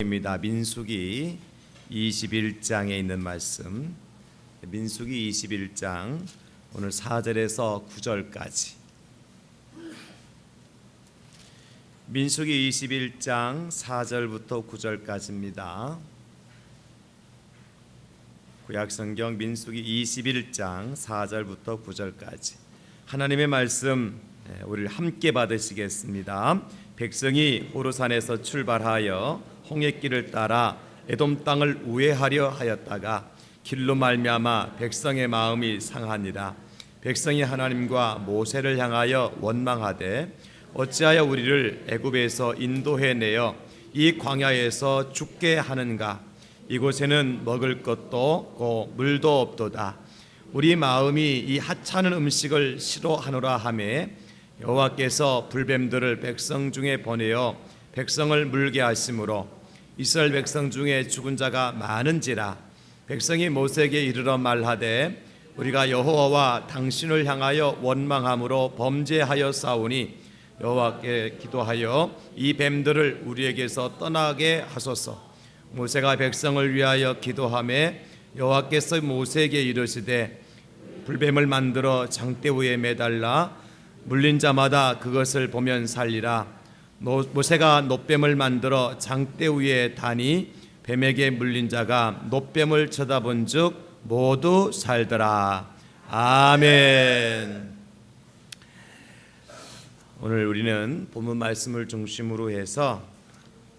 입니다. 민수기 21장에 있는 말씀. 민수기 21장 오늘 4절에서 9절까지. 민수기 21장 4절부터 9절까지입니다. 구약성경 민수기 21장 4절부터 9절까지 하나님의 말씀 우리를 함께 받으시겠습니다. 백성이 호르산에서 출발하여 홍해길을 따라 에돔 땅을 우회하려 하였다가 길로 말미암아 백성의 마음이 상하니라. 백성이 하나님과 모세를 향하여 원망하되 어찌하여 우리를 애굽에서 인도해 내어 이 광야에서 죽게 하는가. 이곳에는 먹을 것도 없고 물도 없도다. 우리 마음이 이 하찮은 음식을 싫어하노라 하매 여호와께서 불뱀들을 백성 중에 보내어 백성을 물게 하심으로 이스라엘 백성 중에 죽은 자가 많은지라. 백성이 모세에게 이르러 말하되 우리가 여호와와 당신을 향하여 원망함으로 범죄하여 싸우니 여호와께 기도하여 이 뱀들을 우리에게서 떠나게 하소서. 모세가 백성을 위하여 기도하매 여호와께서 모세에게 이르시되 불뱀을 만들어 장대 위에 매달라 물린 자마다 그것을 보면 살리라. 모세가 놋뱀을 만들어 장대 위에 다니 뱀에게 물린 자가 놋뱀을 쳐다본 즉 모두 살더라. 아멘. 오늘 우리는 본문 말씀을 중심으로 해서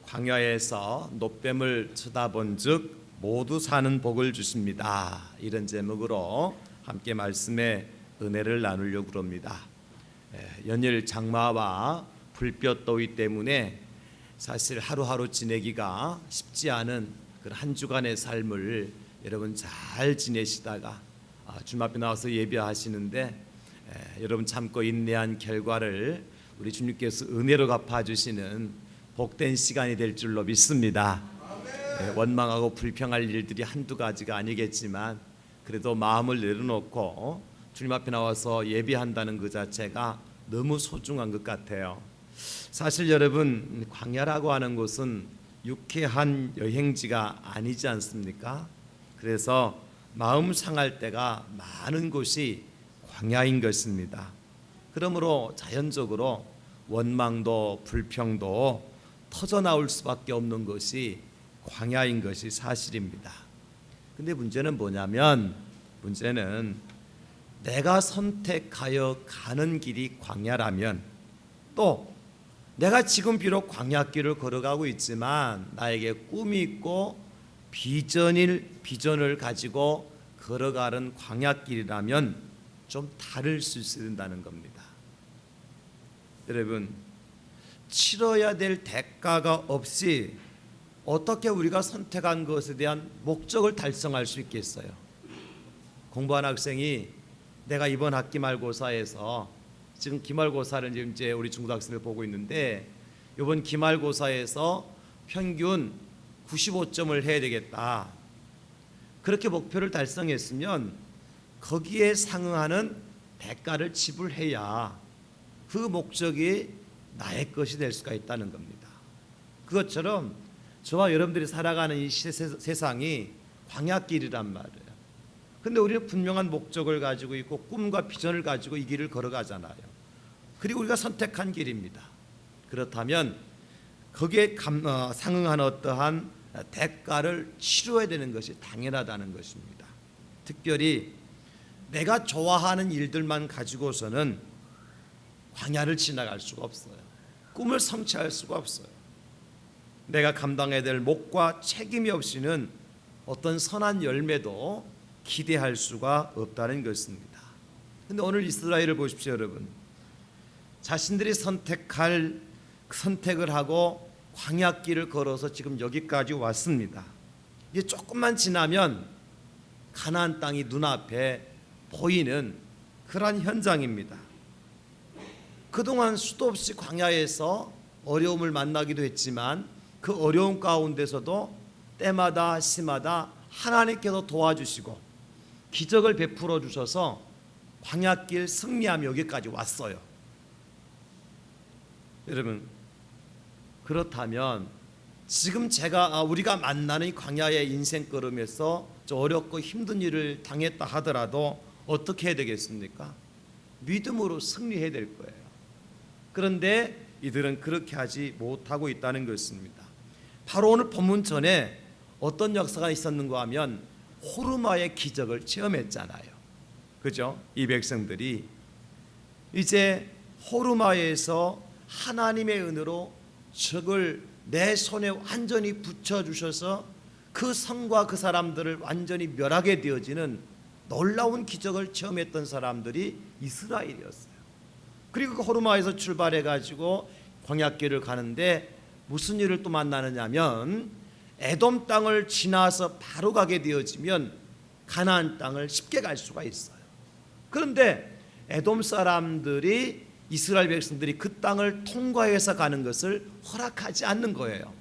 광야에서 놋뱀을 쳐다본 즉 모두 사는 복을 주십니다, 이런 제목으로 함께 말씀의 은혜를 나누려고 합니다. 연일 장마와 불볕 더위 때문에 사실 하루하루 지내기가 쉽지 않은 그런 한 주간의 삶을 여러분 잘 지내시다가 주님 앞에 나와서 예배하시는데 여러분 참고 인내한 결과를 우리 주님께서 은혜로 갚아주시는 복된 시간이 될 줄로 믿습니다. 원망하고 불평할 일들이 한두 가지가 아니겠지만 그래도 마음을 내려놓고 주님 앞에 나와서 예배한다는 그 자체가 너무 소중한 것 같아요. 사실 여러분 광야라고 하는 곳은 유쾌한 여행지가 아니지 않습니까? 그래서 마음 상할 때가 많은 곳이 광야인 것입니다. 그러므로 자연적으로 원망도 불평도 터져나올 수밖에 없는 것이 광야인 것이 사실입니다. 근데 문제는 뭐냐면 문제는 내가 선택하여 가는 길이 광야라면 또 내가 지금 비록 광야길을 걸어가고 있지만 나에게 꿈이 있고 비전을 가지고 걸어가는 광야길이라면 좀 다를 수 있다는 겁니다. 여러분 치러야 될 대가가 없이 어떻게 우리가 선택한 것에 대한 목적을 달성할 수 있겠어요? 공부한 학생이 내가 이번 학기 말고사에서 지금 기말고사를 이제 우리 중고등학생들 보고 있는데 이번 기말고사에서 평균 95점을 해야 되겠다. 그렇게 목표를 달성했으면 거기에 상응하는 대가를 지불해야 그 목적이 나의 것이 될 수가 있다는 겁니다. 그것처럼 저와 여러분들이 살아가는 이 세상이 광야길이란 말이에요. 근데 우리는 분명한 목적을 가지고 있고 꿈과 비전을 가지고 이 길을 걸어가잖아요. 그리고 우리가 선택한 길입니다. 그렇다면 거기에 상응하는 어떠한 대가를 치러야 되는 것이 당연하다는 것입니다. 특별히 내가 좋아하는 일들만 가지고서는 광야를 지나갈 수가 없어요. 꿈을 성취할 수가 없어요. 내가 감당해야 될 몫과 책임이 없이는 어떤 선한 열매도 기대할 수가 없다는 것입니다. 그런데 오늘 이스라엘을 보십시오, 여러분. 자신들이 선택을 하고 광야길을 걸어서 지금 여기까지 왔습니다. 이제 조금만 지나면 가나안 땅이 눈앞에 보이는 그러한 현장입니다. 그동안 수도 없이 광야에서 어려움을 만나기도 했지만 그 어려움 가운데서도 때마다 시마다 하나님께서 도와주시고 기적을 베풀어 주셔서 광야길 승리하며 여기까지 왔어요. 여러분, 그렇다면 지금 우리가 만나는 이 광야의 인생 걸음에서 좀 어렵고 힘든 일을 당했다 하더라도 어떻게 해야 되겠습니까? 믿음으로 승리해야 될 거예요. 그런데 이들은 그렇게 하지 못하고 있다는 것입니다. 바로 오늘 본문 전에 어떤 역사가 있었는가 하면 호르마의 기적을 체험했잖아요. 그죠? 이 백성들이 이제 호르마에서 하나님의 은혜로 적을 내 손에 완전히 붙여주셔서 그 성과 그 사람들을 완전히 멸하게 되어지는 놀라운 기적을 체험했던 사람들이 이스라엘이었어요. 그리고 그 호르마에서 출발해가지고 광야길을 가는데 무슨 일을 또 만나느냐면 에돔 땅을 지나서 바로 가게 되어지면 가나안 땅을 쉽게 갈 수가 있어요. 그런데 에돔 사람들이 이스라엘 백성들이 그 땅을 통과해서 가는 것을 허락하지 않는 거예요.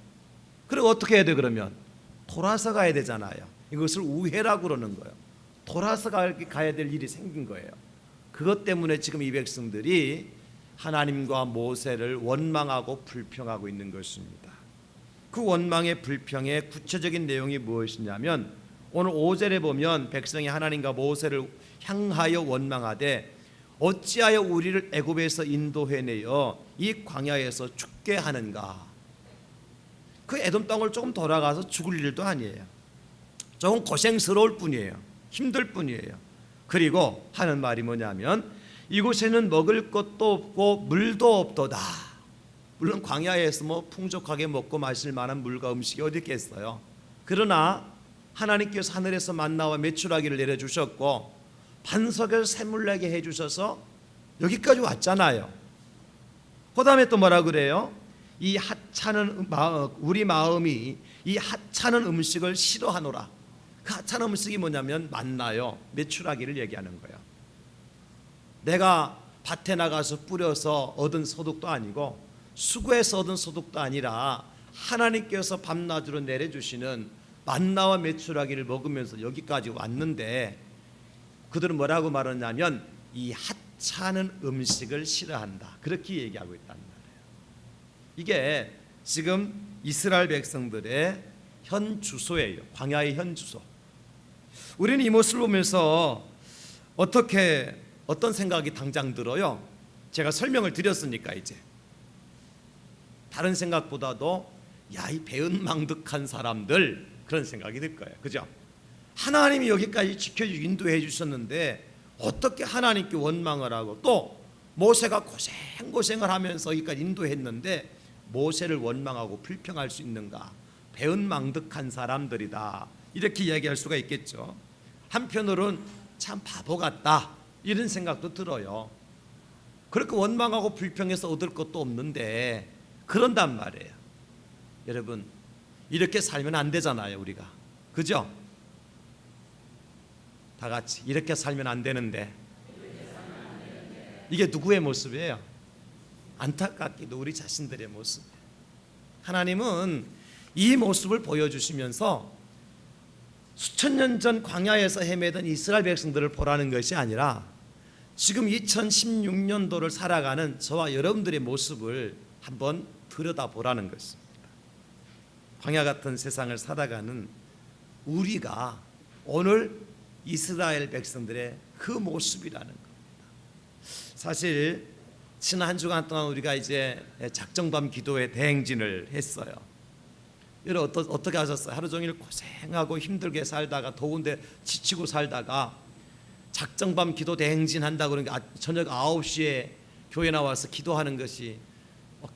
그리고 어떻게 해야 돼? 그러면 돌아서 가야 되잖아요. 이것을 우회라고 그러는 거예요. 돌아서 가야 될 일이 생긴 거예요. 그것 때문에 지금 이 백성들이 하나님과 모세를 원망하고 불평하고 있는 것입니다. 그 원망의 불평의 구체적인 내용이 무엇이냐면 오늘 5절에 보면 백성이 하나님과 모세를 향하여 원망하되 어찌하여 우리를 애굽에서 인도해내어 이 광야에서 죽게 하는가. 그 에돔 땅을 조금 돌아가서 죽을 일도 아니에요. 조금 고생스러울 뿐이에요. 힘들 뿐이에요. 그리고 하는 말이 뭐냐면 이곳에는 먹을 것도 없고 물도 없도다. 물론 광야에서 풍족하게 먹고 마실 만한 물과 음식이 어디 있겠어요. 그러나 하나님께서 하늘에서 만나와 메추라기를 내려주셨고 반석에서 샘물 나게 해주셔서 여기까지 왔잖아요. 그 다음에 또 뭐라 그래요? 이 하찮은 우리 마음이 이 하찮은 음식을 싫어하노라. 그 하찮은 음식이 뭐냐면 만나요. 메추라기를 얘기하는 거예요. 내가 밭에 나가서 뿌려서 얻은 소득도 아니고 수고해서 얻은 소득도 아니라 하나님께서 밤낮으로 내려주시는 만나와 메추라기를 먹으면서 여기까지 왔는데 그들은 뭐라고 말하냐면 이 하찮은 음식을 싫어한다. 그렇게 얘기하고 있단 말이에요. 이게 지금 이스라엘 백성들의 현 주소예요. 광야의 현 주소. 우리는 이 모습을 보면서 어떤 생각이 당장 들어요? 제가 설명을 드렸으니까 이제 다른 생각보다도 이 배은망덕한 사람들 그런 생각이 들 거예요. 그죠? 하나님이 여기까지 지켜주고 인도해 주셨는데 어떻게 하나님께 원망을 하고 또 모세가 고생을 하면서 여기까지 인도했는데 모세를 원망하고 불평할 수 있는가? 배은망덕한 사람들이다. 이렇게 이야기할 수가 있겠죠. 한편으로는 참 바보 같다 이런 생각도 들어요. 그렇게 원망하고 불평해서 얻을 것도 없는데 그런단 말이에요. 여러분 이렇게 살면 안 되잖아요. 우리가 그죠? 다 같이 이렇게 살면 안 되는데 이게 누구의 모습이에요? 안타깝게도 우리 자신들의 모습. 하나님은 이 모습을 보여주시면서 수천 년 전 광야에서 헤매던 이스라엘 백성들을 보라는 것이 아니라 지금 2016년도를 살아가는 저와 여러분들의 모습을 한번 들여다보라는 것입니다. 광야 같은 세상을 살아가는 우리가 오늘 이스라엘 백성들의 그 모습이라는 겁니다. 사실 지난 한 주간 동안 우리가 이제 작정밤 기도회 대행진을 했어요. 여러분 어떻게 하셨어요? 하루 종일 고생하고 힘들게 살다가 더운데 지치고 살다가 작정밤 기도 대행진 한다 그러니까 저녁 9시에 교회 나와서 기도하는 것이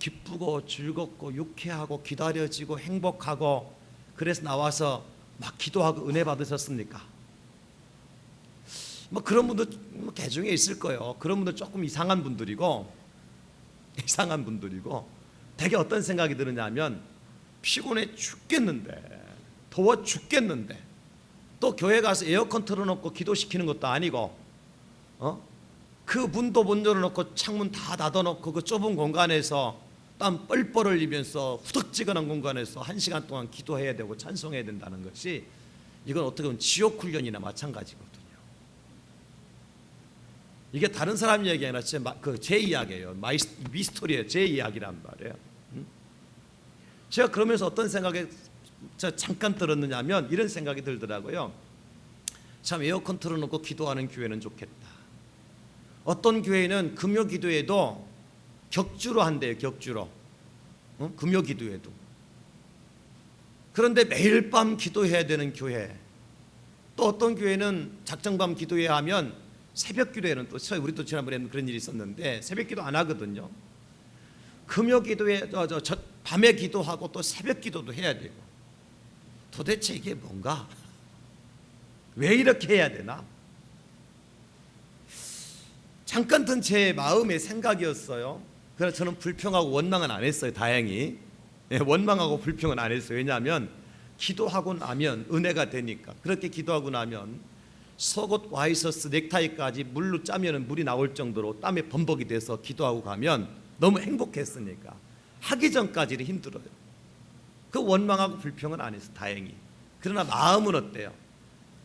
기쁘고 즐겁고 유쾌하고 기다려지고 행복하고 그래서 나와서 막 기도하고 은혜 받으셨습니까? 그런 분들 개중에 있을 거예요. 그런 분들 조금 이상한 분들이고 되게 어떤 생각이 드느냐면 피곤해 죽겠는데 더워 죽겠는데 또 교회 가서 에어컨 틀어놓고 기도시키는 것도 아니고 그 문도 못 열어놓고 창문 다 닫아놓고 그 좁은 공간에서 땀 뻘뻘 흘리면서 후덕지근한 공간에서 1시간 동안 기도해야 되고 찬송해야 된다는 것이 이건 어떻게 보면 지옥 훈련이나 마찬가지거든요. 이게 다른 사람 이야기 아니라 제 이야기예요. 미스토리예요. 제 이야기란 말이에요. 제가 그러면서 어떤 생각에 잠깐 들었느냐면 이런 생각이 들더라고요. 참 에어컨 틀어놓고 기도하는 교회는 좋겠다. 어떤 교회는 금요 기도에도 격주로 한대요. 격주로. 금요 기도에도. 그런데 매일 밤 기도해야 되는 교회. 또 어떤 교회는 작정밤 기도해야 하면 새벽 기도에는 또 우리도 지난번에는 그런 일이 있었는데 새벽 기도 안 하거든요. 금요 기도에 밤에 기도하고 또 새벽 기도도 해야 되고. 도대체 이게 뭔가? 왜 이렇게 해야 되나? 잠깐 든 제 마음의 생각이었어요. 그래서 저는 불평하고 원망은 안 했어요. 다행히. 원망하고 불평은 안 했어요. 왜냐하면 기도하고 나면 은혜가 되니까. 그렇게 기도하고 나면 속옷, 와이셔츠, 넥타이까지 물로 짜면 물이 나올 정도로 땀에 범벅이 돼서 기도하고 가면 너무 행복했으니까 하기 전까지는 힘들어요. 그 원망하고 불평은 안 했어요. 다행히. 그러나 마음은 어때요?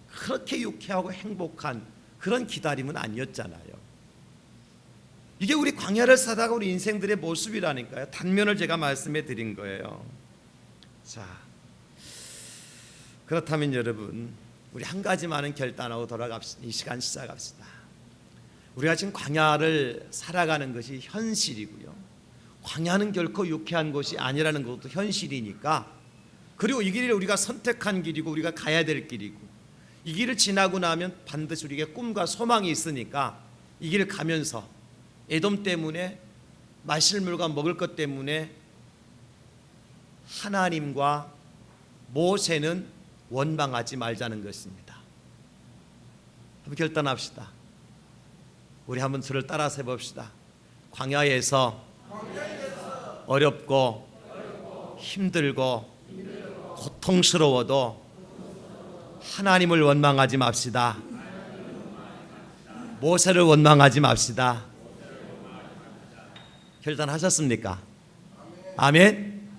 그렇게 유쾌하고 행복한 그런 기다림은 아니었잖아요. 이게 우리 광야를 살다가 우리 인생들의 모습이라니까요. 단면을 제가 말씀해 드린 거예요. 자, 그렇다면 여러분, 우리 한 가지만은 결단하고 돌아갑시다. 이 시간 시작합시다. 우리가 지금 광야를 살아가는 것이 현실이고요. 광야는 결코 유쾌한 곳이 아니라는 것도 현실이니까, 그리고 이 길을 우리가 선택한 길이고 우리가 가야 될 길이고, 이 길을 지나고 나면 반드시 우리에게 꿈과 소망이 있으니까 이 길을 가면서 에돔 때문에 마실 물과 먹을 것 때문에 하나님과 모세는 원망하지 말자는 것입니다. 한번 결단합시다. 우리 한번 저를 따라서 해봅시다. 광야에서 어렵고 힘들고 고통스러워도 하나님을 원망하지 맙시다. 모세를 원망하지 맙시다. 결단하셨습니까? 아멘.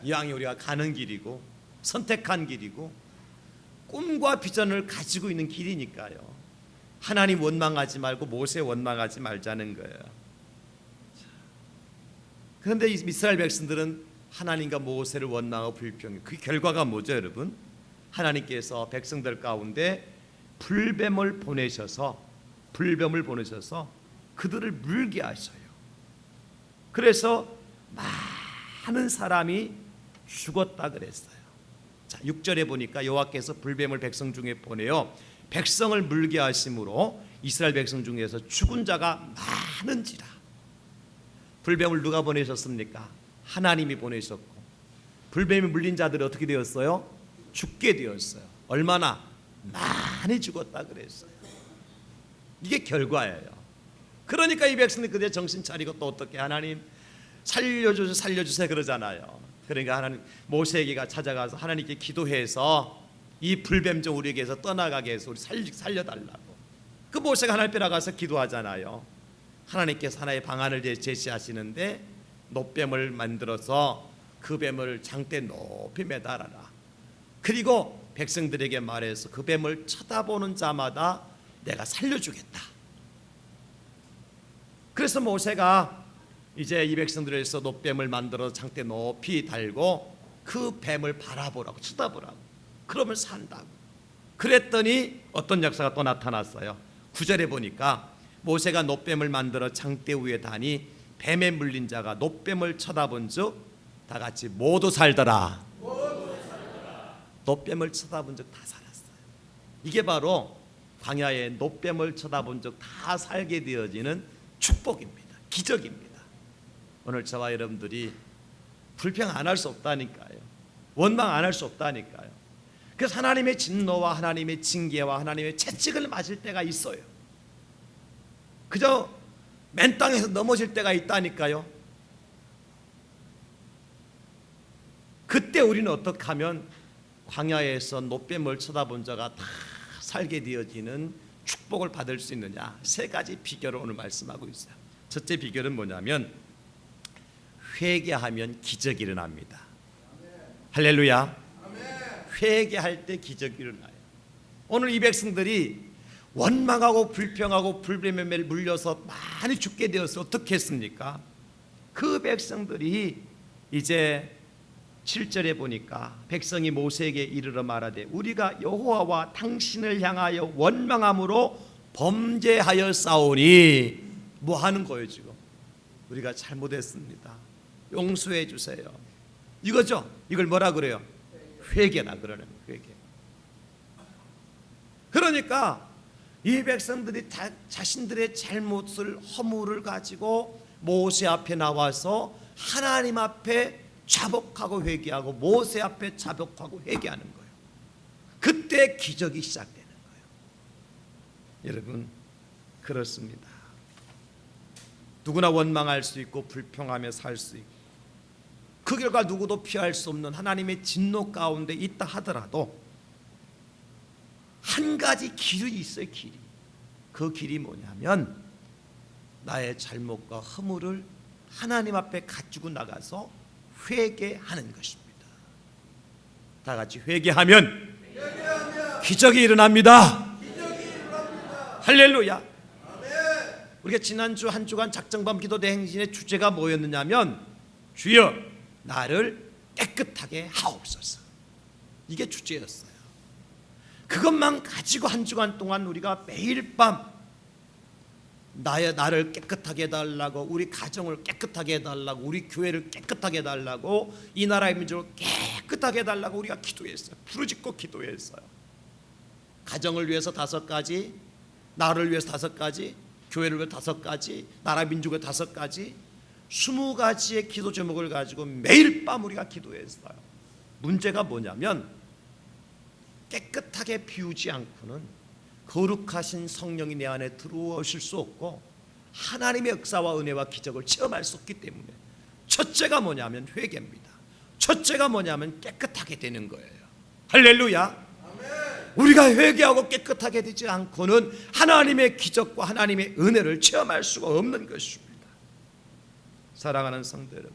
이왕이 우리가 가는 길이고 선택한 길이고 꿈과 비전을 가지고 있는 길이니까요. 하나님 원망하지 말고 모세 원망하지 말자는 거예요. 그런데 이스라엘 백성들은 하나님과 모세를 원망하고 불평해. 그 결과가 뭐죠, 여러분? 하나님께서 백성들 가운데 불뱀을 보내셔서 그들을 물게 하셔요. 그래서 많은 사람이 죽었다 그랬어요. 자, 6절에 보니까 여호와께서 불뱀을 백성 중에 보내어 백성을 물게 하심으로 이스라엘 백성 중에서 죽은 자가 많은지라. 불뱀을 누가 보내셨습니까? 하나님이 보내셨고, 불뱀이 물린 자들이 어떻게 되었어요? 죽게 되었어요. 얼마나? 많이 죽었다 그랬어요. 이게 결과예요. 그러니까 이 백성들이 그때 정신 차리고 또 어떻게 하나님 살려주세요 그러잖아요. 그러니까 하나님 모세에게 찾아가서 하나님께 기도해서 이 불뱀 좀 우리에게서 떠나가게 해서 우리 살려달라고. 그 모세가 하나님 앞에 나가서 기도하잖아요. 하나님께서 하나의 방안을 제시하시는데 놋뱀을 만들어서 그 뱀을 장대 높이 매달아라. 그리고 백성들에게 말해서 그 뱀을 쳐다보는 자마다 내가 살려주겠다. 그래서 모세가 이제 이 백성들에서 놋뱀을 만들어 장대 높이 달고 그 뱀을 바라보라고, 쳐다보라고. 그러면 산다고. 그랬더니 어떤 역사가 또 나타났어요. 9절에 보니까 모세가 놋뱀을 만들어 장대 위에 다니 뱀에 물린 자가 놋뱀을 쳐다본 즉 다 같이 모두 살더라. 놋뱀을 쳐다본 즉 다 살았어요. 이게 바로 광야에 놋뱀을 쳐다본 즉 다 살게 되어지는 축복입니다. 기적입니다. 오늘 저와 여러분들이 불평 안 할 수 없다니까요. 원망 안 할 수 없다니까요. 그래서 하나님의 진노와 하나님의 징계와 하나님의 채찍을 맞을 때가 있어요. 그저 맨 땅에서 넘어질 때가 있다니까요. 그때 우리는 어떻게 하면 광야에서 놋뱀을 쳐다본 자가 다 살게 되어지는 축복을 받을 수 있느냐. 세 가지 비결을 오늘 말씀하고 있어요. 첫째 비결은 뭐냐면 회개하면 기적이 일어납니다. 할렐루야. 회개할 때 기적이 일어나요. 오늘 이 백성들이 원망하고 불평하고 불뱀에 물려서 많이 죽게 되어서 어떻게 했습니까? 그 백성들이 이제 7절에 보니까 백성이 모세에게 이르러 말하되 우리가 여호와와 당신을 향하여 원망함으로 범죄하여 싸우니, 뭐 하는 거예요 지금? 우리가 잘못했습니다, 용서해 주세요, 이거죠. 이걸 뭐라 그래요? 회개라 그러는 거예요. 회개. 그러니까 이 백성들이 자신들의 잘못을, 허물을 가지고 모세 앞에 나와서 하나님 앞에 자복하고 회개하고 모세 앞에 자복하고 회개하는 거예요. 그때 기적이 시작되는 거예요. 여러분, 그렇습니다. 누구나 원망할 수 있고 불평하며 살 수 있고 그 결과 누구도 피할 수 없는 하나님의 진노 가운데 있다 하더라도 한 가지 길이 있어요. 길이. 그 길이 뭐냐면 나의 잘못과 허물을 하나님 앞에 가지고 나가서 회개하는 것입니다. 다 같이 회개하면 기적이 일어납니다. 할렐루야. 우리가 지난주 한 주간 작정밤 기도 대행진의 주제가 뭐였느냐면 주여 나를 깨끗하게 하옵소서, 이게 주제였어요. 그것만 가지고 한 주간 동안 우리가 매일 밤 나를 깨끗하게 해달라고, 우리 가정을 깨끗하게 해달라고, 우리 교회를 깨끗하게 해달라고, 이 나라의 민족을 깨끗하게 해달라고 우리가 기도했어요. 부르짖고 기도했어요. 가정을 위해서 5가지, 나를 위해서 5가지, 교회를 위해서 5가지, 나라 민족을 5가지, 20가지의 기도 제목을 가지고 매일 밤 우리가 기도했어요. 문제가 뭐냐면 깨끗하게 비우지 않고는 거룩하신 성령이 내 안에 들어오실 수 없고 하나님의 역사와 은혜와 기적을 체험할 수 없기 때문에 첫째가 뭐냐면 회개입니다. 첫째가 뭐냐면 깨끗하게 되는 거예요. 할렐루야. 우리가 회개하고 깨끗하게 되지 않고는 하나님의 기적과 하나님의 은혜를 체험할 수가 없는 것입니다. 사랑하는 성도 여러분,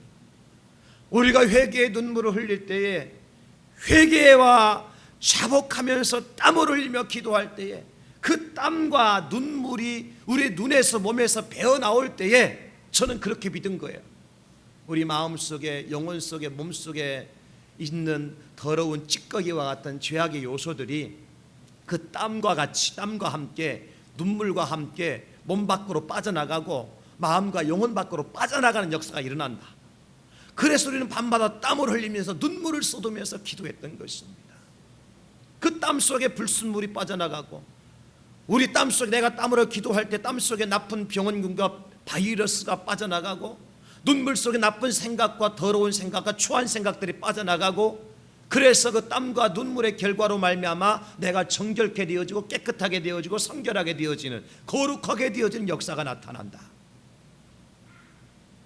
우리가 회개의 눈물을 흘릴 때에, 회개와 자복하면서 땀을 흘리며 기도할 때에 그 땀과 눈물이 우리 눈에서 몸에서 배어나올 때에 저는 그렇게 믿은 거예요. 우리 마음속에, 영혼 속에, 몸속에 있는 더러운 찌꺼기와 같은 죄악의 요소들이 그 땀과 같이, 땀과 함께, 눈물과 함께 몸 밖으로 빠져나가고 마음과 영혼 밖으로 빠져나가는 역사가 일어난다. 그래서 우리는 밤마다 땀을 흘리면서 눈물을 쏟으면서 기도했던 것입니다. 그 땀 속에 불순물이 빠져나가고, 우리 땀 속에, 내가 땀으로 기도할 때 땀 속에 나쁜 병원균과 바이러스가 빠져나가고, 눈물 속에 나쁜 생각과 더러운 생각과 추한 생각들이 빠져나가고, 그래서 그 땀과 눈물의 결과로 말미암아 내가 정결케 되어지고 깨끗하게 되어지고 성결하게 되어지는, 거룩하게 되어지는 역사가 나타난다.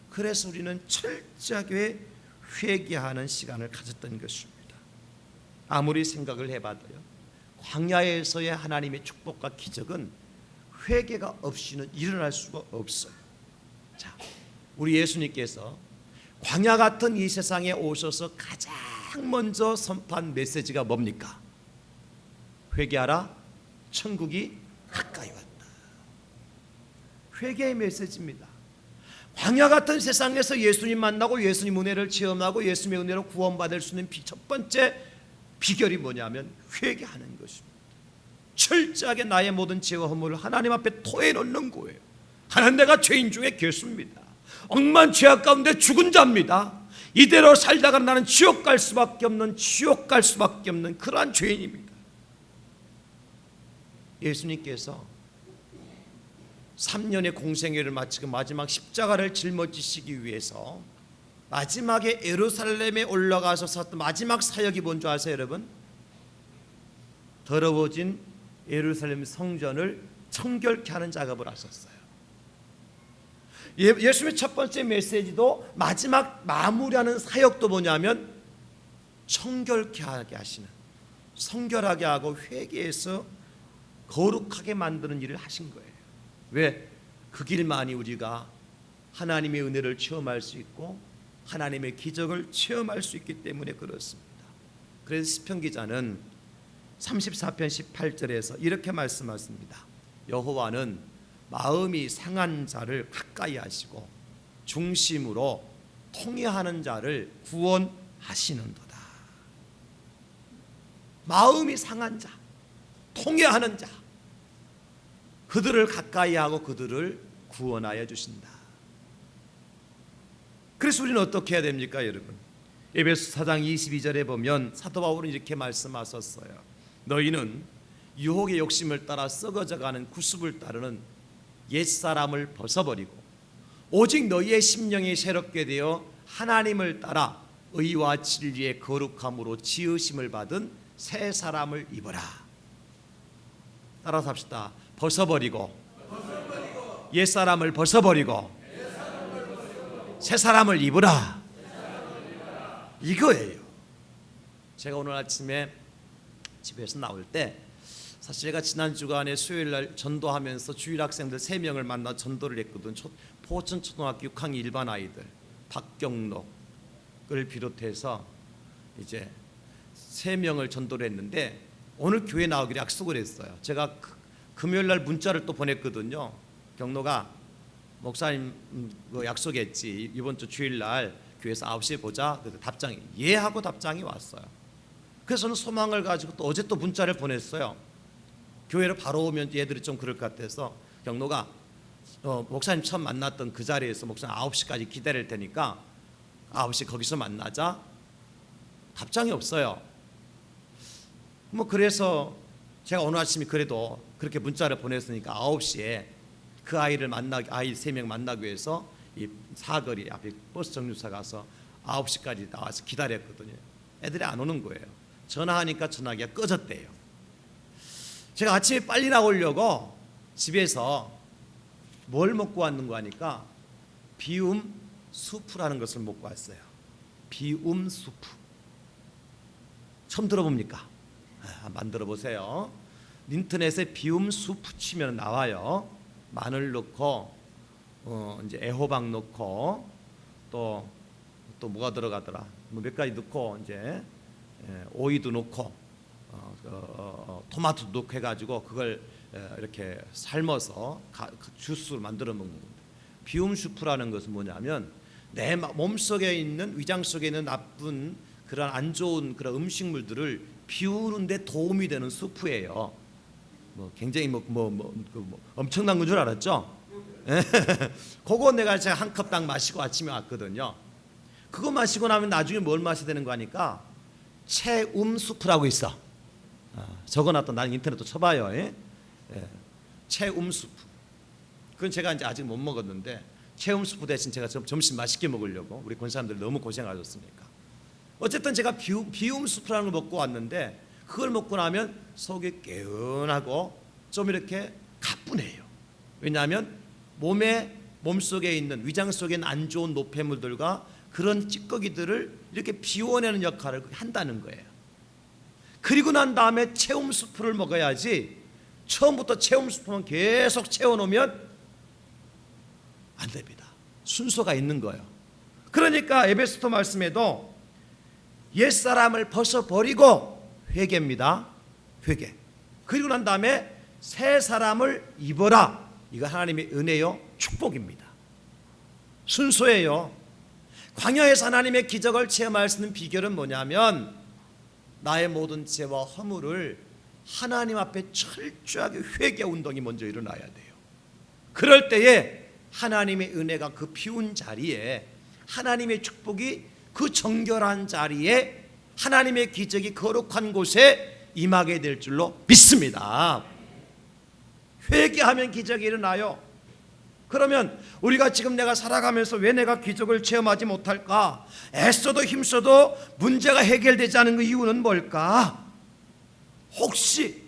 그래서 우리는 철저하게 회개하는 시간을 가졌던 것입니다. 아무리 생각을 해봐도요, 광야에서의 하나님의 축복과 기적은 회개가 없이는 일어날 수가 없어요. 자, 우리 예수님께서 광야 같은 이 세상에 오셔서 가장 먼저 선포한 메시지가 뭡니까? 회개하라, 천국이 가까이 왔다. 회개의 메시지입니다. 광야 같은 세상에서 예수님 만나고 예수님 은혜를 체험하고 예수님의 은혜로 구원받을 수 있는 첫 번째 비결이 뭐냐면 회개하는 것입니다. 철저하게 나의 모든 죄와 허물을 하나님 앞에 토해놓는 거예요. 하나님, 내가 죄인 중에 괴수입니다. 억만 죄악 가운데 죽은 자입니다. 이대로 살다가 나는 지옥 갈 수밖에 없는, 지옥 갈 수밖에 없는 그러한 죄인입니다. 예수님께서 3년의 공생애를 마치고 마지막 십자가를 짊어지시기 위해서 마지막에 예루살렘에 올라가서 섰던 마지막 사역이 뭔지 아세요, 여러분? 더러워진 예루살렘 성전을 청결케 하는 작업을 하셨어요. 예수님의 첫 번째 메시지도 마지막 마무리하는 사역도 뭐냐면 청결케 하게 하시는, 성결하게 하고 회개해서 거룩하게 만드는 일을 하신 거예요. 왜? 그 길만이 우리가 하나님의 은혜를 체험할 수 있고 하나님의 기적을 체험할 수 있기 때문에 그렇습니다. 그래서 시편 기자는 34편 18절에서 이렇게 말씀하십니다. 여호와는 마음이 상한 자를 가까이 하시고 중심으로 통회하는 자를 하시는도다. 마음이 상한 자, 통회하는 자, 그들을 가까이 하고 그들을 구원하여 주신다. 그래서 우리는 어떻게 해야 됩니까, 여러분? 에베소 4장 22절에 보면 사도 바울은 이렇게 말씀하셨어요. 너희는 유혹의 욕심을 따라 썩어져가는 구습을 따르는 옛사람을 벗어버리고 오직 너희의 심령이 새롭게 되어 하나님을 따라 의와 진리의 거룩함으로 지으심을 받은 새 사람을 입어라. 따라서 합시다. 벗어버리고 옛사람을 벗어버리고 새 사람을 입으라. 이거예요. 제가 오늘 아침에 집에서 나올 때 사실 제가 지난 주간에 수요일날 전도하면서 주일 학생들 3명을 만나 전도를 했거든. 포천초등학교 6학년 일반 아이들 박경록을 비롯해서 이제 3명을 전도를 했는데 오늘 교회 나오기로 약속을 했어요. 제가 금요일날 문자를 또 보냈거든요. 경록아, 목사님 약속했지. 이번 주 주일날 교회에서 9시에 보자. 그래서 답장이 예 하고 답장이 왔어요. 그래서 저는 소망을 가지고 또 어제 또 문자를 보냈어요. 교회로 바로 오면 얘들이 좀 그럴 것 같아서 경록아, 목사님 처음 만났던 그 자리에서 목사님 9시까지 기다릴 테니까 9시 거기서 만나자. 답장이 없어요. 뭐 그래서 제가 오늘 아침에 그래도 그렇게 문자를 보냈으니까 9시에 그 아이를 만나기, 아이 3명 만나기 위해서 이 사거리 앞에 버스 정류소 가서 9시까지 나와서 기다렸거든요. 애들이 안 오는 거예요. 전화하니까 전화기가 꺼졌대요. 제가 아침에 빨리 나오려고 집에서 뭘 먹고 왔는가 하니까 비움 수프라는 것을 먹고 왔어요. 비움 수프. 처음 들어봅니까? 만들어 보세요. 인터넷에 비움 수프 치면 나와요. 마늘 넣고 이제 애호박 넣고 또 뭐가 들어가더라. 뭐 몇 가지 넣고 이제 오이도 넣고 토마토도 넣고 해가지고 그걸 이렇게 삶아서 주스를 만들어 먹는 겁니다. 비움 수프라는 것은 뭐냐면 내 몸속에 있는 위장 속에 있는 나쁜 그런 안 좋은 그런 음식물들을 비우는 데 도움이 되는 수프예요. 뭐 굉장히 엄청난 건 줄 알았죠? 그거 내가 제가 한 컵 딱 마시고 아침에 왔거든요. 그거 마시고 나면 나중에 뭘 마셔야 되는 거 하니까 체움 수프라고 있어. 적어놨던 나는 인터넷도 쳐봐요. 체움 수프. 그건 제가 이제 아직 못 먹었는데 체움 수프 대신 제가 점심 맛있게 먹으려고 우리 권사님들 너무 고생하셨으니까. 어쨌든 제가 비움 수프라는 걸 먹고 왔는데 그걸 먹고 나면 속이 개운하고 좀 이렇게 가뿐해요. 왜냐하면 몸속에 있는 위장 속에 있는 안 좋은 노폐물들과 그런 찌꺼기들을 이렇게 비워내는 역할을 한다는 거예요. 그리고 난 다음에 체움 수프를 먹어야지 처음부터 체움 수프만 계속 채워놓으면 안 됩니다. 순서가 있는 거예요. 그러니까 에베소서 말씀에도 옛사람을 벗어버리고 회개입니다. 회개. 그리고 난 다음에 새 사람을 입어라. 이거 하나님의 은혜요, 축복입니다. 순서예요. 광야에서 하나님의 기적을 체험할 수 있는 비결은 뭐냐면 나의 모든 죄와 허물을 하나님 앞에 철저하게 회개 운동이 먼저 일어나야 돼요. 그럴 때에 하나님의 은혜가 그 비운 자리에 하나님의 축복이 그 정결한 자리에 하나님의 기적이 거룩한 곳에 임하게 될 줄로 믿습니다. 회개하면 기적이 일어나요. 그러면 우리가 지금 내가 살아가면서 왜 내가 기적을 체험하지 못할까? 애써도 힘써도 문제가 해결되지 않은 그 이유는 뭘까? 혹시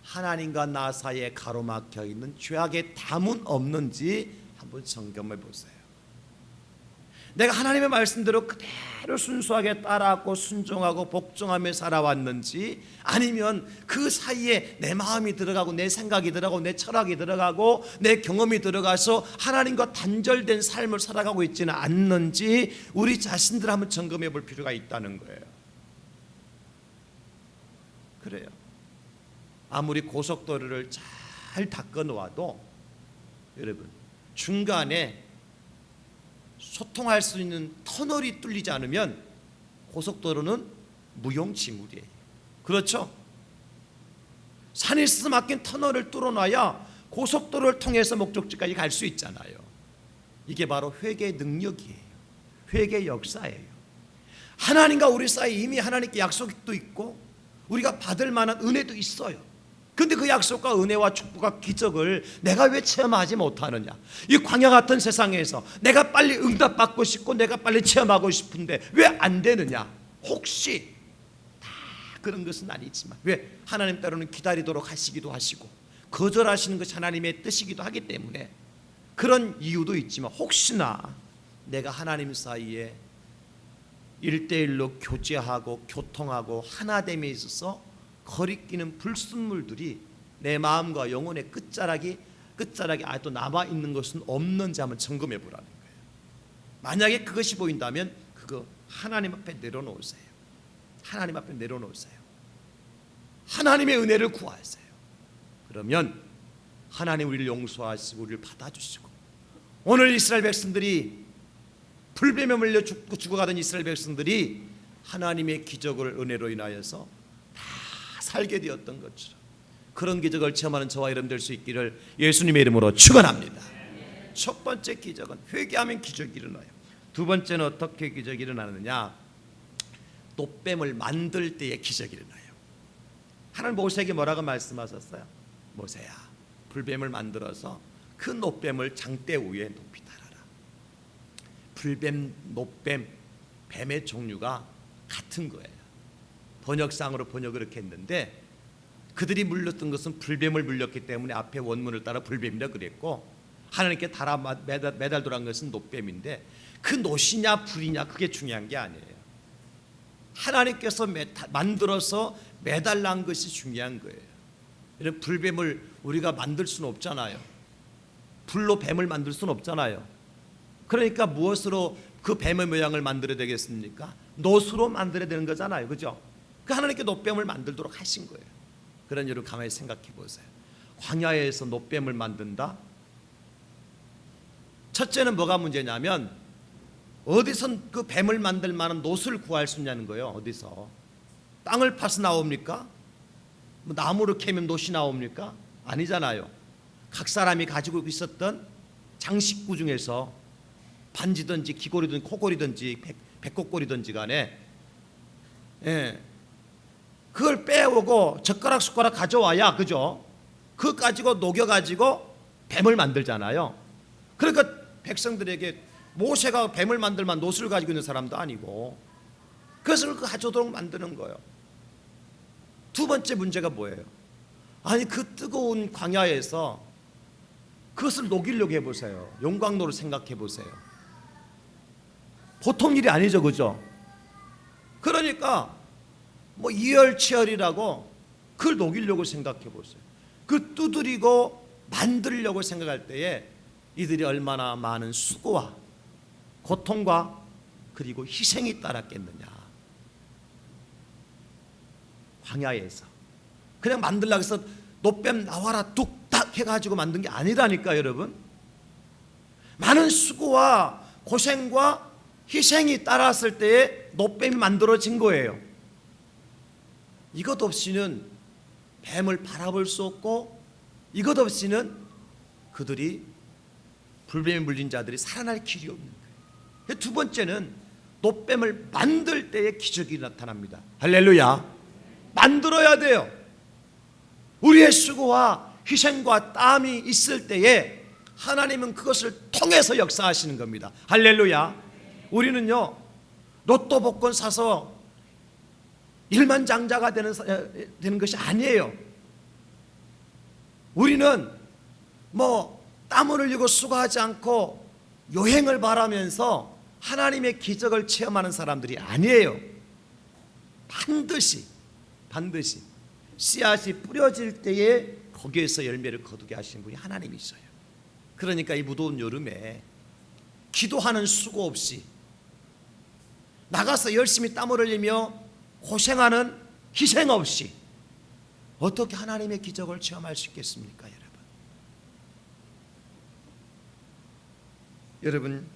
하나님과 나 사이에 가로막혀 있는 죄악의 담은 없는지 한번 점검해 보세요. 내가 하나님의 말씀대로 그대로 순수하게 따라하고 순종하고 복종하며 살아왔는지, 아니면 그 사이에 내 마음이 들어가고 내 생각이 들어가고 내 철학이 들어가고 내 경험이 들어가서 하나님과 단절된 삶을 살아가고 있지는 않는지 우리 자신들 한번 점검해 볼 필요가 있다는 거예요. 그래요. 아무리 고속도로를 잘 닦아 놓아도 여러분 중간에 소통할 수 있는 터널이 뚫리지 않으면 고속도로는 무용지물이에요. 그렇죠? 산에서 막힌 터널을 뚫어놔야 고속도로를 통해서 목적지까지 갈 수 있잖아요. 이게 바로 회개의 능력이에요. 회개의 역사예요. 하나님과 우리 사이에 이미 하나님께 약속도 있고 우리가 받을 만한 은혜도 있어요. 근데 그 약속과 은혜와 축복과 기적을 내가 왜 체험하지 못하느냐? 이 광야 같은 세상에서 내가 빨리 응답받고 싶고 내가 빨리 체험하고 싶은데 왜 안 되느냐? 혹시 다 그런 것은 아니지만 왜? 하나님 때로는 기다리도록 하시기도 하시고 거절하시는 것이 하나님의 뜻이기도 하기 때문에 그런 이유도 있지만 혹시나 내가 하나님 사이에 1대1로 교제하고 교통하고 하나됨에 있어서 거리끼는 불순물들이 내 마음과 영혼의 끝자락이 아직도 남아있는 것은 없는지 한번 점검해 보라는 거예요. 만약에 그것이 보인다면 그거 하나님 앞에 내려놓으세요. 하나님 앞에 내려놓으세요. 하나님의 은혜를 구하세요. 그러면 하나님 우리를 용서하시고 우리를 받아주시고 오늘 이스라엘 백성들이 불뱀에 물려 죽어가던 이스라엘 백성들이 하나님의 기적을 은혜로 인하여서 다 살게 되었던 것처럼 그런 기적을 체험하는 저와 여러분 될 수 있기를 예수님의 이름으로 축원합니다. 첫 번째 기적은 회개하면 기적이 일어나요. 두 번째는 어떻게 기적이 일어나느냐? 노뱀을 만들 때의 기적이 일어나요. 하나님 모세에게 뭐라고 말씀하셨어요? 모세야, 불뱀을 만들어서 그 노뱀을 장대 위에 높이 달아라. 불뱀, 노뱀, 뱀의 종류가 같은 거예요. 번역상으로 번역을 이렇게 했는데 그들이 물렸던 것은 불뱀을 물렸기 때문에 앞에 원문을 따라 불뱀이라 그랬고 하나님께 달아 매달도란 것은 노뱀인데 그 노시냐 불이냐 그게 중요한 게 아니에요. 하나님께서 만들어서 매달란 것이 중요한 거예요. 이런 불뱀을 우리가 만들 수는 없잖아요. 불로 뱀을 만들 수는 없잖아요. 그러니까 무엇으로 그 뱀의 모양을 만들어야 되겠습니까? 노수로 만들어야 되는 거잖아요. 그죠? 그 하나님께 노뱀을 만들도록 하신 거예요. 그런 일을 가만히 생각해 보세요. 광야에서 노뱀을 만든다? 첫째는 뭐가 문제냐면 어디서 그 뱀을 만들 만한 노수를 구할 수 있냐는 거예요. 어디서? 땅을 파서 나옵니까? 뭐 나무를 캐면 노시 나옵니까? 아니잖아요. 각 사람이 가지고 있었던 장식구 중에서 반지든지 귀걸이든지 코걸이든지 백곡걸이든지 간에 그걸 빼오고 젓가락 숟가락 가져와야, 그죠? 그거 가지고 녹여가지고 뱀을 만들잖아요. 그러니까 백성들에게 모세가 뱀을 만들 만한 노수를 가지고 있는 사람도 아니고 그것을 가져오도록 만드는 거예요. 두 번째 문제가 뭐예요? 아니 그 뜨거운 광야에서 그것을 녹이려고 해보세요. 용광로를 생각해 보세요. 보통 일이 아니죠, 그죠? 그러니까 뭐 이열치열이라고 그걸 녹이려고 생각해 보세요. 그 두드리고 만들려고 생각할 때에 이들이 얼마나 많은 수고와 고통과 그리고 희생이 따랐겠느냐. 광야에서 그냥 만들려고 해서 노뱀 나와라 뚝딱 해가지고 만든 게 아니라니까 여러분. 많은 수고와 고생과 희생이 따랐을 때에 노뱀이 만들어진 거예요. 이것 없이는 뱀을 바라볼 수 없고 이것 없이는 그들이 불뱀에 물린 자들이 살아날 길이 없는 거예요. 두 번째는 노뱀을 만들 때의 기적이 나타납니다. 할렐루야. 만들어야 돼요. 우리의 수고와 희생과 땀이 있을 때에 하나님은 그것을 통해서 역사하시는 겁니다. 할렐루야. 우리는요 로또 복권 사서 일만장자가 되는 것이 아니에요. 우리는 뭐 땀을 흘리고 수고하지 않고 요행을 바라면서 하나님의 기적을 체험하는 사람들이 아니에요. 반드시 씨앗이 뿌려질 때에 거기에서 열매를 거두게 하시는 분이 하나님이셔요. 그러니까 이 무더운 여름에 기도하는 수고 없이 나가서 열심히 땀을 흘리며 고생하는 희생 없이 어떻게 하나님의 기적을 체험할 수 있겠습니까, 여러분? 여러분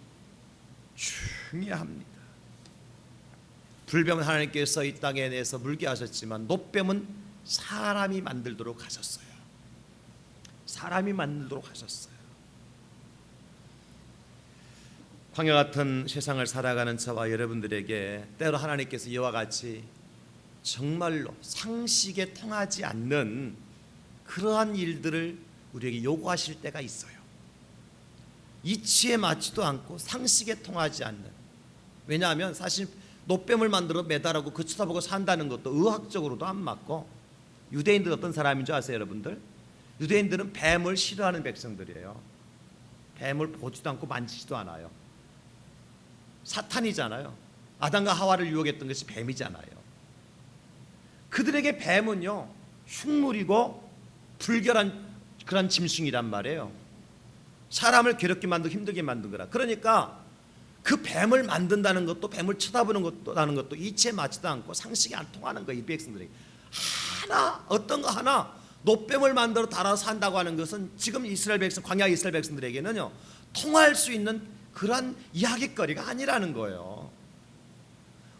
중요합니다. 불뱀은 하나님께서 이 땅에 내서 물게 하셨지만 노뱀은 사람이 만들도록 하셨어요. 사람이 만들도록 하셨어요. 광야 같은 세상을 살아가는 저와 여러분들에게 때로 하나님께서 이와 같이 정말로 상식에 통하지 않는 그러한 일들을 우리에게 요구하실 때가 있어요. 이치에 맞지도 않고 상식에 통하지 않는. 왜냐하면 사실 노뱀을 만들어 매달하고 그 쳐다보고 산다는 것도 의학적으로도 안 맞고, 유대인들 어떤 사람인 줄 아세요 여러분들? 유대인들은 뱀을 싫어하는 백성들이에요. 뱀을 보지도 않고 만지지도 않아요. 사탄이잖아요. 아담과 하와를 유혹했던 것이 뱀이잖아요. 그들에게 뱀은요 흉물이고 불결한 그런 짐승이란 말이에요. 사람을 괴롭게 만들고 힘들게 만든 거라. 그러니까 그 뱀을 만든다는 것도, 뱀을 쳐다보는 것도 이치에 맞지도 않고 상식이 안 통하는 거예요. 이 백성들에게 하나, 어떤 거 하나 노뱀을 만들어 달아서 한다고 하는 것은 지금 이스라엘 백성, 광야 이스라엘 백성들에게는요 통할 수 있는 그런 이야기거리가 아니라는 거예요.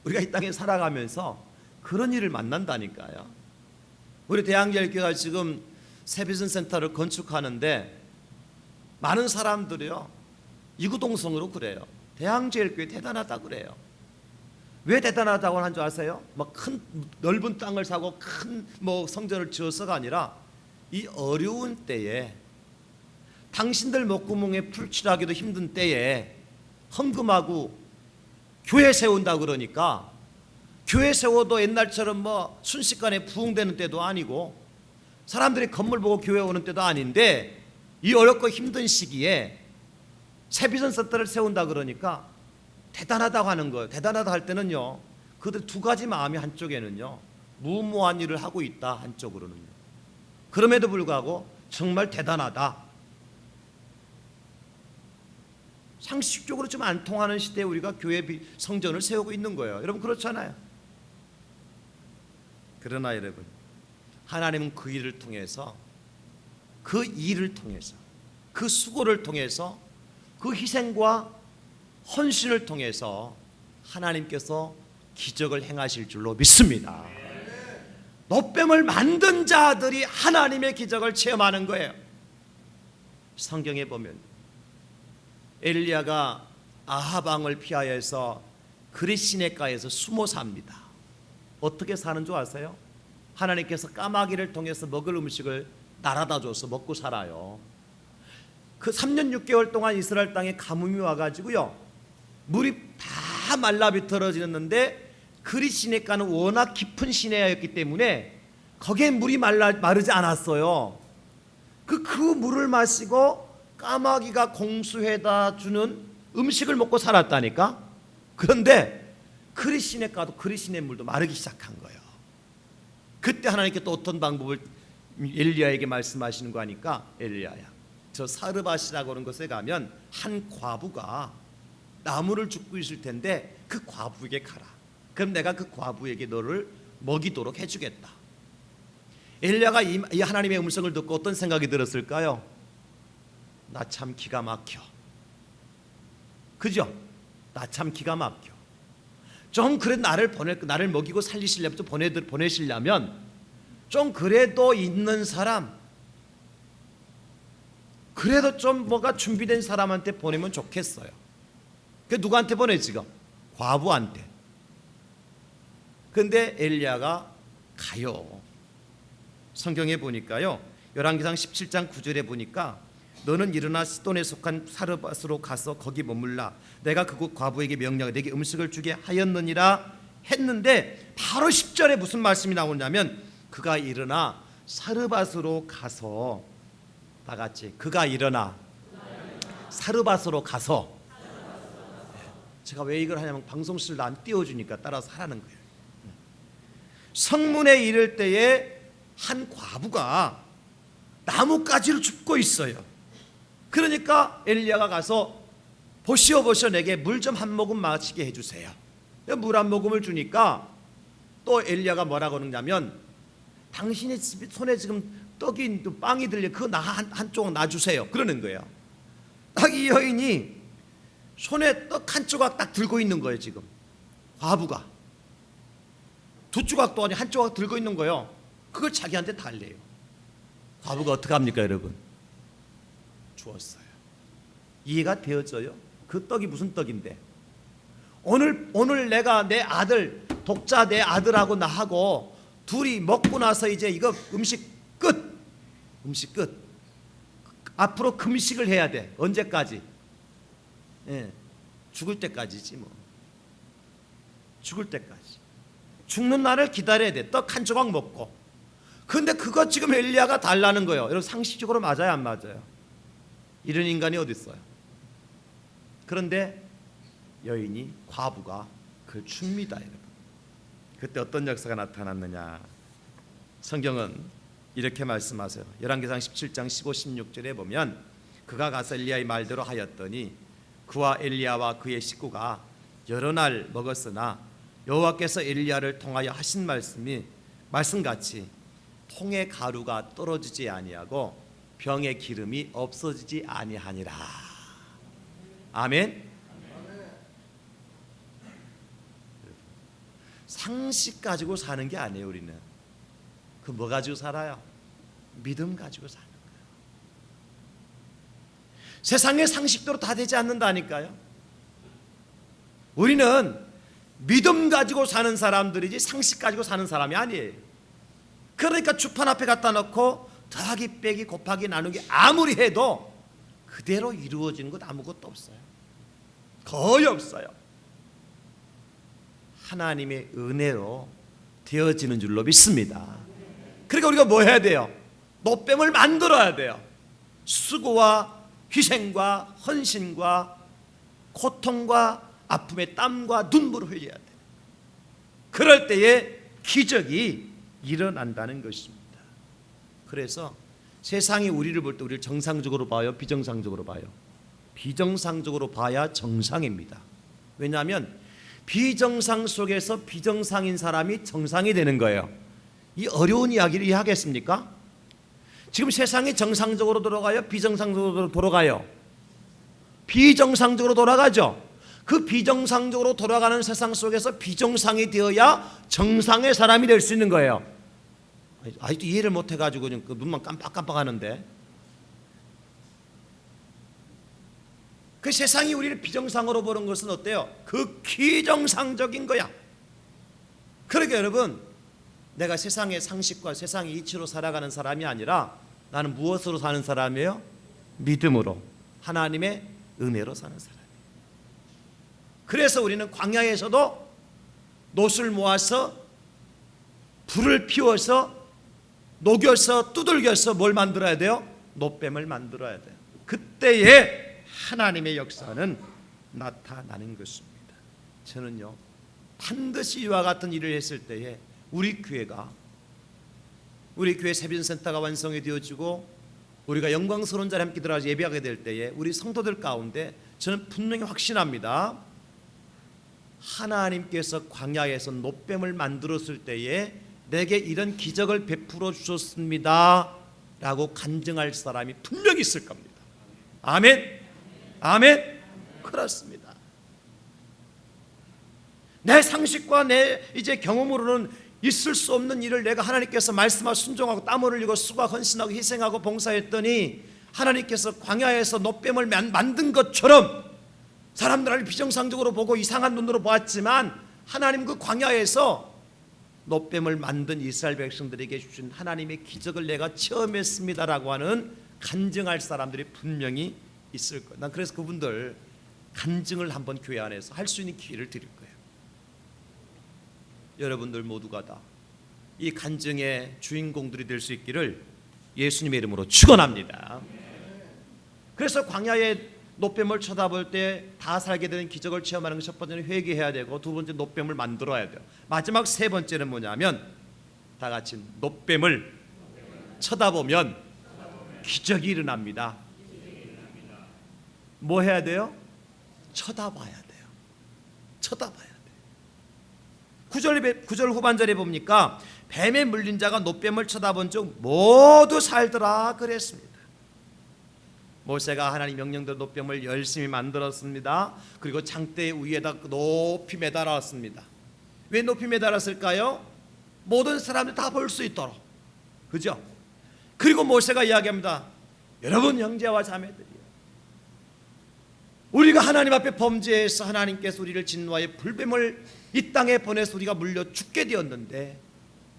우리가 이 땅에 살아가면서 그런 일을 만난다니까요. 우리 대양제일교회가 지금 세비전 센터를 건축하는데 많은 사람들이요 이구동성으로 그래요. 대양제일교회 대단하다 그래요. 왜 대단하다고 하는 줄 아세요? 막 큰 넓은 땅을 사고 큰 성전을 지어서가 아니라 이 어려운 때에, 당신들 목구멍에 풀칠하기도 힘든 때에 헌금하고 교회 세운다 그러니까, 교회 세워도 옛날처럼 순식간에 부흥되는 때도 아니고 사람들이 건물 보고 교회 오는 때도 아닌데, 이 어렵고 힘든 시기에 세비전 센터를 세운다 그러니까 대단하다고 하는 거예요. 대단하다 할 때는요 그들 두 가지 마음이, 한쪽에는요 무모한 일을 하고 있다, 한쪽으로는요 그럼에도 불구하고 정말 대단하다. 상식적으로 좀 안 통하는 시대에 우리가 교회 성전을 세우고 있는 거예요. 여러분 그렇잖아요. 그러나 여러분, 하나님은 그 일을 통해서, 그 일을 통해서, 그 수고를 통해서, 그 희생과 헌신을 통해서 하나님께서 기적을 행하실 줄로 믿습니다. 노뱀을 만든 자들이 하나님의 기적을 체험하는 거예요. 성경에 보면 엘리야가 아합 왕을 피하여서 그릿시내가에서 숨어 삽니다. 어떻게 사는 줄 아세요? 하나님께서 까마귀를 통해서 먹을 음식을 날아다 줘서 먹고 살아요. 그 3년 6개월 동안 이스라엘 땅에 가뭄이 와가지고요 물이 다 말라 비틀어지는데, 그릿시내가는 워낙 깊은 시내였기 때문에 거기에 물이 마르지 않았어요. 그 물을 마시고 까마귀가 공수해다 주는 음식을 먹고 살았다니까. 그런데 그릿시내가도, 그릿시내 물도 마르기 시작한 거예요. 그때 하나님께 또 어떤 방법을 엘리야에게 말씀하시는 거 하니까, 엘리야야, 저 사르밧이라고 하는 곳에 가면 한 과부가 나무를 줍고 있을 텐데 그 과부에게 가라. 그럼 내가 그 과부에게 너를 먹이도록 해주겠다. 엘리야가 이 하나님의 음성을 듣고 어떤 생각이 들었을까요? 나 참 기가 막혀. 그죠? 나 참 기가 막혀. 좀 그래도 나를 먹이고 살리시려면, 좀 보내시려면 좀 그래도 있는 사람, 그래도 좀 뭐가 준비된 사람한테 보내면 좋겠어요. 그 누구한테 보내? 지금 과부한테. 근데 엘리야가 가요. 성경에 보니까요 열왕기상 17장 9절에 보니까, 너는 일어나 시돈에 속한 사르밧으로 가서 거기 머물라. 내가 그곳 과부에게 명령하여 내게 음식을 주게 하였느니라 했는데, 바로 10절에 무슨 말씀이 나오냐면, 그가 일어나 사르밧으로 가서, 다 같이 그가 일어나 사르밧으로 가서. 제가 왜 이걸 하냐면 방송실로 안 띄워주니까 따라서 하라는 거예요. 성문에 이를 때에 한 과부가 나뭇가지를 줍고 있어요. 그러니까 엘리야가 가서 보시오 내게 물 좀 한 모금 마시게 해주세요. 물 한 모금을 주니까 또 엘리야가 뭐라고 하느냐면, 당신의 손에 지금 떡이 빵이 들려, 그 한쪽 놔주세요 그러는 거예요. 딱 이 여인이 손에 떡 한 조각 딱 들고 있는 거예요. 지금 과부가 두 조각도 아니 한 조각 들고 있는 거예요. 그걸 자기한테 달래요. 과부가 어떻게 합니까, 여러분? 주었어요. 이해가 되어져요? 그 떡이 무슨 떡인데? 오늘 내가 내 아들, 독자 내 아들하고 나하고 둘이 먹고 나서 이제 이거 음식 끝. 음식 끝. 앞으로 금식을 해야 돼. 언제까지? 예, 죽을 때까지지 뭐. 죽을 때까지. 죽는 날을 기다려야 돼. 떡 한 조각 먹고. 근데 그거 지금 엘리야가 달라는 거예요. 여러분 상식적으로 맞아요, 안 맞아요? 이런 인간이 어디 있어요? 그런데 여인이, 과부가 그걸 줍니다, 여러분. 그때 어떤 역사가 나타났느냐? 성경은 이렇게 말씀하세요. 열왕기상 17장 15, 16절에 보면 그가 가서 엘리야의 말대로 하였더니 그와 엘리야와 그의 식구가 여러 날 먹었으나 여호와께서 엘리야를 통하여 하신 말씀같이 통의 가루가 떨어지지 아니하고 병의 기름이 없어지지 아니하니라. 아멘. 상식 가지고 사는 게 아니에요. 우리는 그 뭐 가지고 살아요? 믿음 가지고 사는 거예요. 세상의 상식대로 다 되지 않는다니까요. 우리는 믿음 가지고 사는 사람들이지 상식 가지고 사는 사람이 아니에요. 그러니까 주판 앞에 갖다 놓고 더하기 빼기 곱하기 나누기 아무리 해도 그대로 이루어지는 것 아무것도 없어요. 거의 없어요. 하나님의 은혜로 되어지는 줄로 믿습니다. 그러니까 우리가 뭐 해야 돼요? 노뱀을 만들어야 돼요. 수고와 희생과 헌신과 고통과 아픔의 땀과 눈물을 흘려야 돼요. 그럴 때에 기적이 일어난다는 것입니다. 그래서 세상이 우리를 볼 때 우리를 정상적으로 봐요? 비정상적으로 봐요? 비정상적으로 봐야 정상입니다. 왜냐하면 비정상 속에서 비정상인 사람이 정상이 되는 거예요. 이 어려운 이야기를 이해하겠습니까? 지금 세상이 정상적으로 돌아가요? 비정상적으로 돌아가요? 비정상적으로 돌아가죠. 그 비정상적으로 돌아가는 세상 속에서 비정상이 되어야 정상의 사람이 될 수 있는 거예요. 아직도 이해를 못 해가지고 그 눈만 깜빡깜빡하는데, 그 세상이 우리를 비정상으로 보는 것은 어때요? 극히 정상적인 거야. 그러니까 여러분, 내가 세상의 상식과 세상의 이치로 살아가는 사람이 아니라 나는 무엇으로 사는 사람이에요? 믿음으로, 하나님의 은혜로 사는 사람. 그래서 우리는 광야에서도 놋을 모아서 불을 피워서 녹여서 두들겨서 뭘 만들어야 돼요? 놋뱀을 만들어야 돼요. 그때에 하나님의 역사는 나타나는 것입니다. 저는요, 반드시 이와 같은 일을 했을 때에 우리 교회 세변센터가 완성이 되어지고 우리가 영광스러운 자리 함께 들어가서 예배하게 될 때에 우리 성도들 가운데 저는 분명히 확신합니다. 하나님께서 광야에서 놋뱀을 만들었을 때에 내게 이런 기적을 베풀어 주셨습니다 라고 간증할 사람이 분명히 있을 겁니다. 아멘. 아멘. 그렇습니다. 내 상식과 내 이제 경험으로는 있을 수 없는 일을 내가 하나님께서 말씀하고 순종하고 땀을 흘리고 수고하고 헌신하고 희생하고 봉사했더니 하나님께서 광야에서 놋뱀을 만든 것처럼 사람들을 비정상적으로 보고 이상한 눈으로 보았지만 하나님 그 광야에서 놋뱀을 만든 이스라엘 백성들에게 주신 하나님의 기적을 내가 체험했습니다라고 하는 간증할 사람들이 분명히 있을 거예요. 난 그래서 그분들 간증을 한번 교회 안에서 할 수 있는 기회를 드릴 거예요. 여러분들 모두가 다 이 간증의 주인공들이 될 수 있기를 예수님의 이름으로 축원합니다. 그래서 광야의 놋뱀을 쳐다볼 때 다 살게 되는 기적을 체험하는 것, 첫 번째는 회개해야 되고, 두 번째 놋뱀을 만들어야 돼요. 마지막 세 번째는 뭐냐면 다 같이 놋뱀을 쳐다보면 기적이 일어납니다. 뭐 해야 돼요? 쳐다봐야 돼요. 쳐다봐야 돼요. 9절 후반절에 보니까 뱀에 물린 자가 놋뱀을 쳐다본 즉 모두 살더라 그랬습니다. 모세가 하나님 명령대로 놋뱀을 열심히 만들었습니다. 그리고 장대 위에다 높이 매달았습니다. 왜 높이 매달았을까요? 모든 사람들이 다 볼 수 있도록. 그죠? 그리고 모세가 이야기합니다. 여러분 형제와 자매들이요, 우리가 하나님 앞에 범죄해서 하나님께서 우리를 진노하여 불뱀을 이 땅에 보내서 우리가 물려 죽게 되었는데,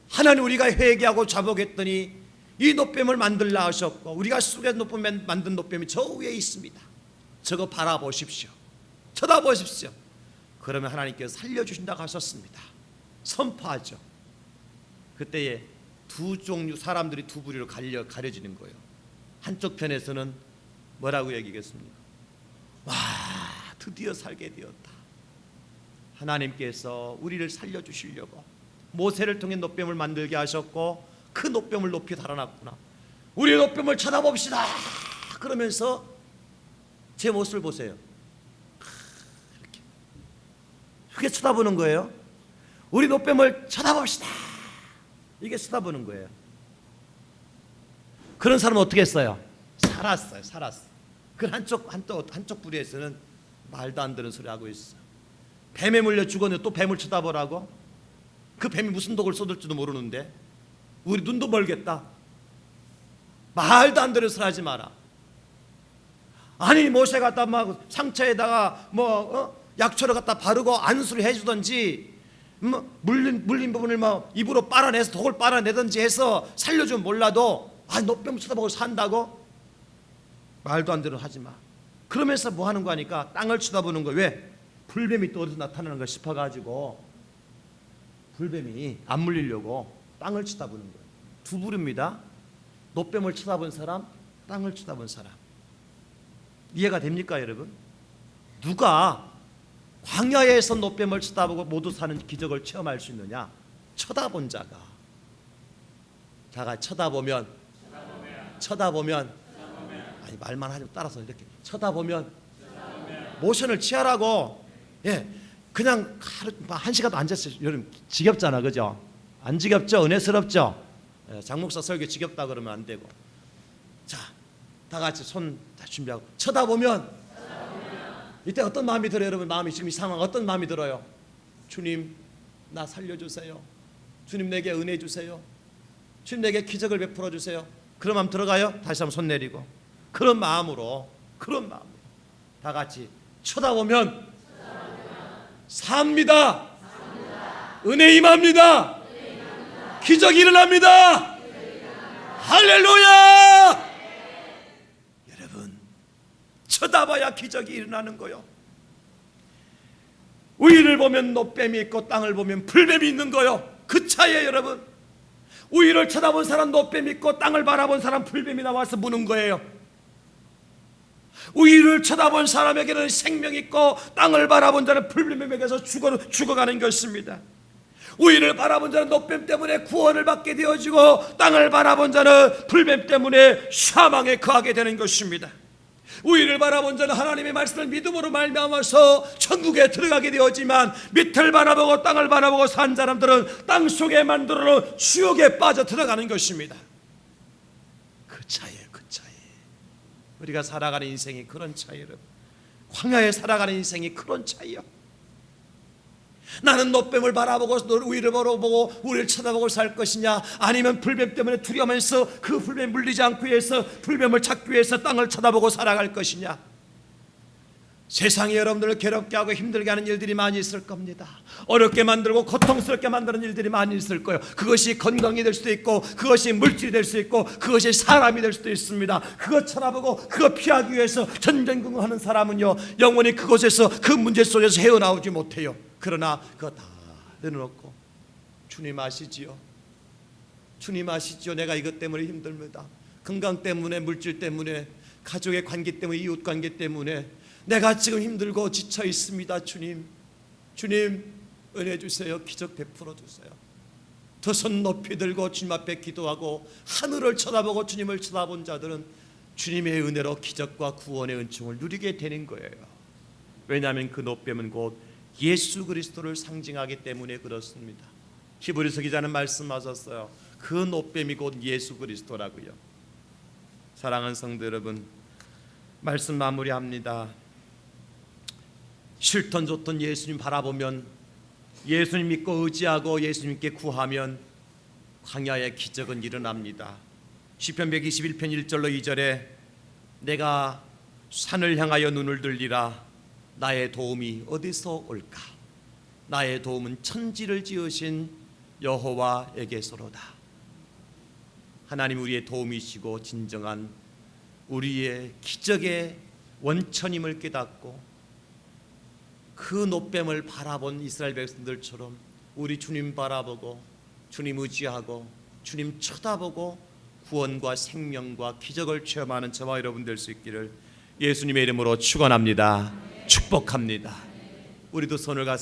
하나님 우리가 회개하고 자복했더니 이 노뱀을 만들라 하셨고, 우리가 속에 만든 노뱀이 저 위에 있습니다. 저거 바라보십시오. 쳐다보십시오. 그러면 하나님께서 살려주신다고 하셨습니다. 선포하죠. 그때에 두 종류 사람들이 두 부류로 가려지는 거예요. 한쪽 편에서는 뭐라고 얘기겠습니까? 와, 드디어 살게 되었다. 하나님께서 우리를 살려주시려고 모세를 통해 노뱀을 만들게 하셨고, 그 노뱀을 높이 달아놨구나. 우리의 노뱀을 쳐다봅시다. 그러면서 제 모습을 보세요. 이렇게 그게 쳐다보는 거예요. 우리 노뱀을 쳐다봅시다. 이게 쳐다보는 거예요. 그런 사람은 어떻게 했어요? 살았어요. 살았어. 그 한쪽 부리에서는 말도 안 되는 소리 하고 있어. 뱀에 물려 죽었는데 또 뱀을 쳐다보라고? 그 뱀이 무슨 독을 쏟을지도 모르는데 우리 눈도 멀겠다. 말도 안 되는 소리 하지 마라. 아니 모세 갖다 막 상처에다가 약초를 갖다 바르고 안수를 해주든지, 물린 부분을 막 입으로 빨아내서 독을 빨아내든지 해서 살려주면 몰라도, 노뱀 쳐다보고 산다고? 말도 안 되는 하지 마. 그러면서 뭐 하는 거 하니까 땅을 쳐다보는 거. 왜? 불뱀이 또 어디서 나타나는 걸 싶어가지고 불뱀이 안 물리려고 땅을 쳐다보는 거예요. 두 부류입니다. 노뱀을 쳐다본 사람, 땅을 쳐다본 사람. 이해가 됩니까 여러분? 누가 광야에서 노뱀을 쳐다보고 모두 사는 기적을 체험할 수 있느냐? 쳐다본 자가. 자가 쳐다보면 아니 말만 하지 따라서 이렇게 쳐다보면 모션을 취하라고. 예, 그냥 하루 한 시간도 앉았어요. 여러분 지겹잖아, 그죠? 안 지겹죠? 은혜스럽죠? 예, 장목사 설교 지겹다 그러면 안 되고. 자, 다 같이 손 다 준비하고 쳐다보면 이때 어떤 마음이 들어요, 여러분? 마음이 지금 이 상황 어떤 마음이 들어요? 주님, 나 살려주세요. 주님, 내게 은혜 주세요. 주님, 내게 기적을 베풀어 주세요. 그런 마음 들어가요? 다시 한번 손 내리고. 그런 마음으로 다 같이 쳐다보면 삽니다. 은혜 임합니다. 기적이 일어납니다. 할렐루야. 여러분, 쳐다봐야 기적이 일어나는 거요. 우위를 보면 노뱀이 있고 땅을 보면 불뱀이 있는 거요. 그 차이에 여러분, 우위를 쳐다본 사람 노뱀이 있고 땅을 바라본 사람 불뱀이 나와서 무는 거예요. 우위를 쳐다본 사람에게는 생명이 있고 땅을 바라본 자는 불뱀에게서 죽어가는 것입니다. 우위를 바라본 자는 노뱀 때문에 구원을 받게 되어지고, 땅을 바라본 자는 불뱀 때문에 사망에 거하게 되는 것입니다. 우위를 바라본 자는 하나님의 말씀을 믿음으로 말미암아서 천국에 들어가게 되었지만, 밑을 바라보고 땅을 바라보고 산 사람들은 땅 속에 만들어놓은 지옥에 빠져 들어가는 것입니다. 그 차이에 우리가 살아가는 인생이 그런 차이예요. 광야에 살아가는 인생이 그런 차이요. 나는 노뱀을 바라보고 우위를 바라보고 우리를 쳐다보고 살 것이냐, 아니면 불뱀 때문에 두려워하면서 그 불뱀에 물리지 않기 위해서, 불뱀을 찾기 위해서 땅을 쳐다보고 살아갈 것이냐. 세상에 여러분들을 괴롭게 하고 힘들게 하는 일들이 많이 있을 겁니다. 어렵게 만들고 고통스럽게 만드는 일들이 많이 있을 거예요. 그것이 건강이 될 수도 있고, 그것이 물질이 될 수 있고, 그것이 사람이 될 수도 있습니다. 그것 쳐다보고 그거 피하기 위해서 전전긍긍하는 사람은요, 영원히 그곳에서, 그 문제 속에서 헤어나오지 못해요. 그러나 그거 다 내려놓고 주님 아시지요? 주님 아시지요? 내가 이것 때문에 힘듭니다. 건강 때문에, 물질 때문에, 가족의 관계 때문에, 이웃 관계 때문에 내가 지금 힘들고 지쳐 있습니다. 주님 은혜 주세요. 기적 베풀어 주세요. 두 손 높이 들고 주님 앞에 기도하고 하늘을 쳐다보고 주님을 쳐다본 자들은 주님의 은혜로 기적과 구원의 은총을 누리게 되는 거예요. 왜냐하면 그 노뱀은 곧 예수 그리스도를 상징하기 때문에 그렇습니다. 히브리서 기자는 말씀하셨어요. 그 노뱀이 곧 예수 그리스도라고요. 사랑하는 성도 여러분, 말씀 마무리합니다. 싫던 좋던 예수님 바라보면, 예수님 믿고 의지하고 예수님께 구하면 광야의 기적은 일어납니다. 시편 121편 1절로 2절에 내가 산을 향하여 눈을 들리라. 나의 도움이 어디서 올까? 나의 도움은 천지를 지으신 여호와에게서로다. 하나님 우리의 도움이시고 진정한 우리의 기적의 원천임을 깨닫고 그 노뱀을 바라본 이스라엘 백성들처럼 우리 주님 바라보고 주님 의지하고 주님 쳐다보고 구원과 생명과 기적을 체험하는 저와 여러분 될 수 있기를 예수님의 이름으로 축원합니다. 축복합니다. 우리도 손을 같이